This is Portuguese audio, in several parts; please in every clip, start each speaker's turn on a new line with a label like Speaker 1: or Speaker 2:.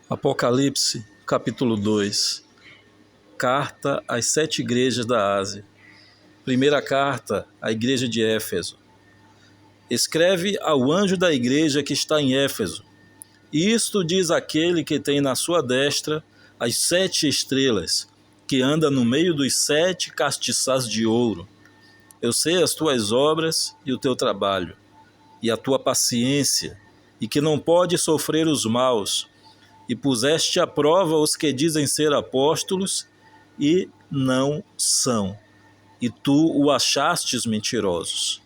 Speaker 1: Apocalipse, capítulo 2. Carta às 7 igrejas da Ásia. Primeira carta à igreja de Éfeso. Escreve ao anjo da igreja que está em Éfeso. Isto diz aquele que tem na sua destra as 7 estrelas, que anda no meio dos 7 castiçais de ouro. Eu sei as tuas obras e o teu trabalho, e a tua paciência, e que não pode sofrer os maus, e puseste à prova os que dizem ser apóstolos e não são, e tu o achastes mentirosos.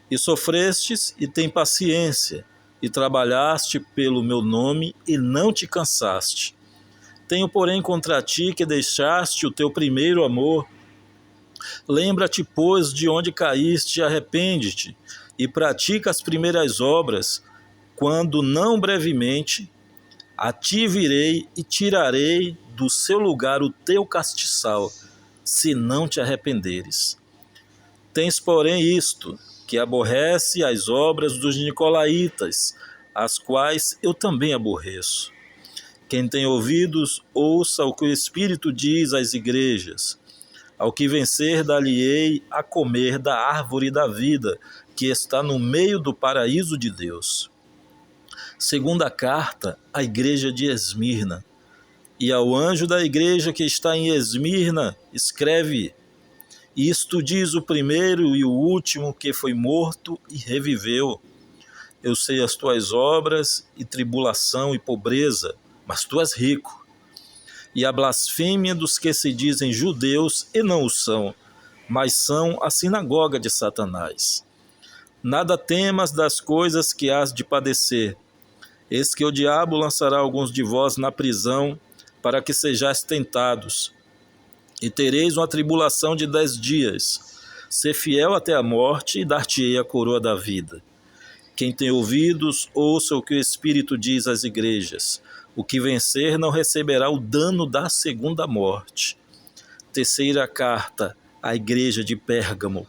Speaker 1: E sofrestes e tem paciência, e trabalhaste pelo meu nome e não te cansaste. Tenho, porém, contra ti que deixaste o teu primeiro amor. Lembra-te, pois, de onde caíste e arrepende-te, e pratica as primeiras obras, quando não brevemente a ti virei e tirarei do seu lugar o teu castiçal, se não te arrependeres. Tens, porém, isto, que aborrece as obras dos nicolaítas, as quais eu também aborreço. Quem tem ouvidos, ouça o que o Espírito diz às igrejas. Ao que vencer, dar-lhe-ei a comer da árvore da vida, que está no meio do paraíso de Deus. Segunda carta à igreja de Esmirna. E ao anjo da igreja que está em Esmirna, escreve: Isto diz o primeiro e o último que foi morto e reviveu. Eu sei as tuas obras e tribulação e pobreza, mas tu és rico. E a blasfêmia dos que se dizem judeus e não o são, mas são a sinagoga de Satanás. Nada temas das coisas que hás de padecer. Eis que o diabo lançará alguns de vós na prisão, para que sejais tentados. E tereis uma tribulação de 10 dias. Ser fiel até a morte, e dar-te-ei a coroa da vida. Quem tem ouvidos, ouça o que o Espírito diz às igrejas. O que vencer não receberá o dano da segunda morte. Terceira carta à igreja de Pérgamo.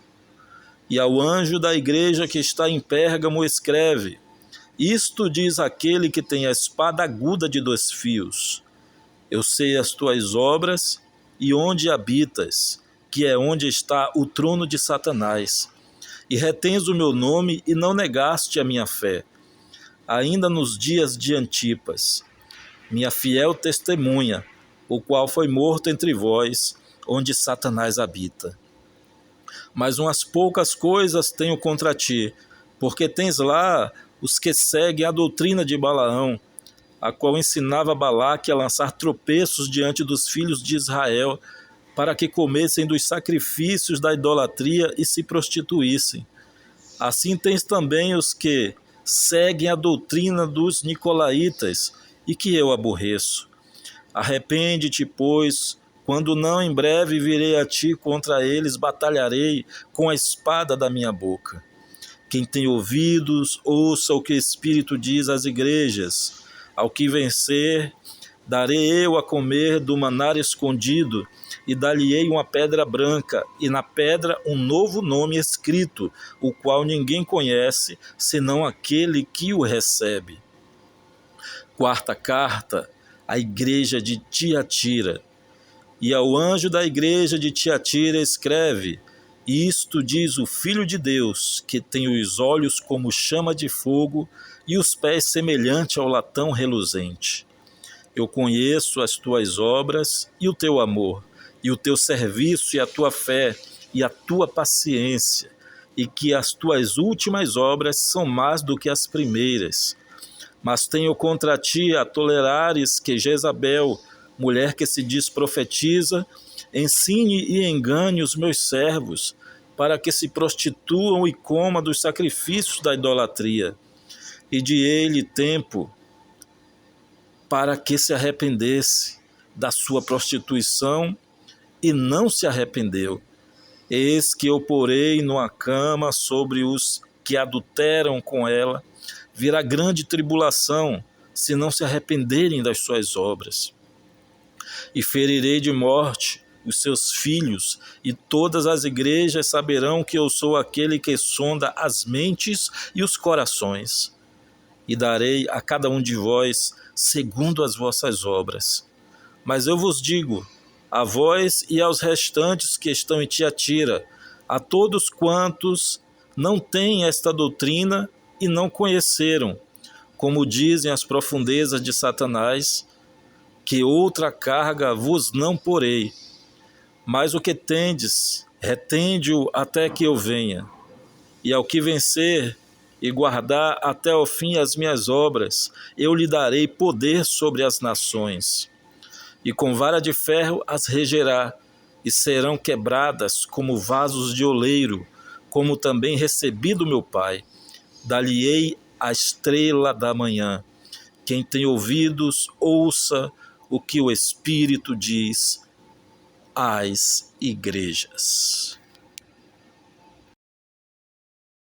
Speaker 1: E ao anjo da igreja que está em Pérgamo escreve: Isto diz aquele que tem a espada aguda de 2 fios. Eu sei as tuas obras e onde habitas, que é onde está o trono de Satanás. E retens o meu nome e não negaste a minha fé, ainda nos dias de Antipas, minha fiel testemunha, o qual foi morto entre vós, onde Satanás habita. Mas umas poucas coisas tenho contra ti, porque tens lá os que seguem a doutrina de Balaão, a qual ensinava Balaque a lançar tropeços diante dos filhos de Israel, para que comessem dos sacrifícios da idolatria e se prostituíssem. Assim tens também os que seguem a doutrina dos nicolaítas, e que eu aborreço. Arrepende-te, pois, quando não em breve virei a ti, contra eles batalharei com a espada da minha boca. Quem tem ouvidos, ouça o que o Espírito diz às igrejas. Ao que vencer, darei eu a comer do maná escondido, e dar-lhe-ei uma pedra branca, e na pedra um novo nome escrito, o qual ninguém conhece, senão aquele que o recebe. Quarta carta à igreja de Tiatira. E ao anjo da igreja de Tiatira escreve: Isto diz o Filho de Deus, que tem os olhos como chama de fogo e os pés semelhante ao latão reluzente. Eu conheço as tuas obras e o teu amor, e o teu serviço e a tua fé e a tua paciência, e que as tuas últimas obras são mais do que as primeiras. Mas tenho contra ti a tolerares que Jezabel, mulher que se diz profetiza, ensine e engane os meus servos, para que se prostituam e comam dos sacrifícios da idolatria. E dei-lhe tempo para que se arrependesse da sua prostituição, e não se arrependeu. Eis que eu porei numa cama sobre os que adulteram com ela, virá grande tribulação, se não se arrependerem das suas obras. E ferirei de morte os seus filhos, e todas as igrejas saberão que eu sou aquele que sonda as mentes e os corações. E darei a cada um de vós segundo as vossas obras. Mas eu vos digo, a vós e aos restantes que estão em Tiatira, a todos quantos não têm esta doutrina e não conheceram, como dizem as profundezas de Satanás, que outra carga vos não porei. Mas o que tendes, retende-o até que eu venha. E ao que vencer e guardar até ao fim as minhas obras, eu lhe darei poder sobre as nações. E com vara de ferro as regerá, e serão quebradas como vasos de oleiro, como também recebi do meu Pai. Dar-lhe-ei a estrela da manhã. Quem tem ouvidos, ouça o que o Espírito diz às igrejas.